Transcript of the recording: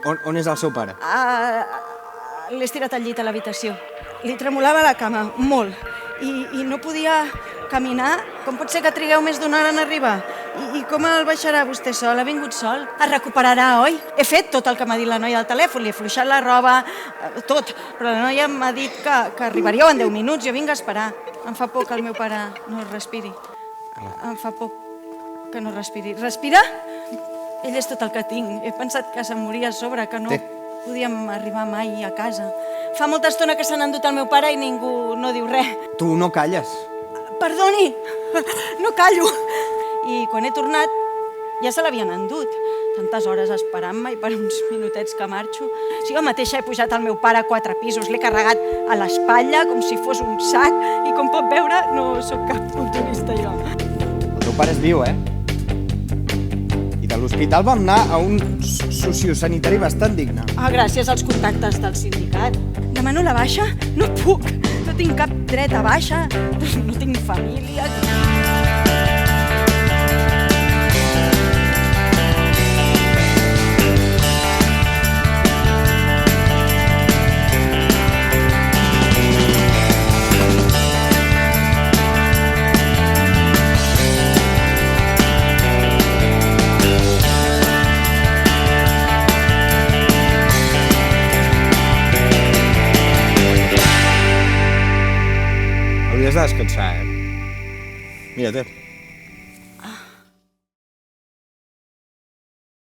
On és el seu pare? L'he estirat al llit a l'habitació. Li tremolava la cama, molt. I no podia caminar. Com pot ser que trigueu més d'una hora en arribar? I com el baixarà vostè sol? Ha vingut sol? Es recuperarà, oi? He fet tot el que m'ha dit la noia al telèfon. Li he fluixat la roba, tot. Però la noia m'ha dit que arribaríeu en 10 minuts. Jo vinc a esperar. Em fa por que el meu pare no respiri. Em fa por que no respiri. Respira? Ell és tot el que tinc. He pensat que se'm moria a sobre, que no podíem arribar mai a casa. Fa molta estona que se n'ha endut el meu pare i ningú no diu res. Tu no calles. Perdoni, no callo. I quan he tornat ja se l'havien endut. Tantes hores esperant-me i per uns minutets que marxo. Jo mateixa he pujat al meu pare 4 pisos, l'he carregat a l'espatlla com si fos un sac i com pot veure no sóc cap culturista jo. El teu pare és viu, eh? I de l'hospital vam anar a un sociosanitari bastant digne. Gràcies als contactes del sindicat. Demano la baixa? No puc. No tinc cap dret a baixa. No tinc família. Hauries de descansar, eh? Mira, té.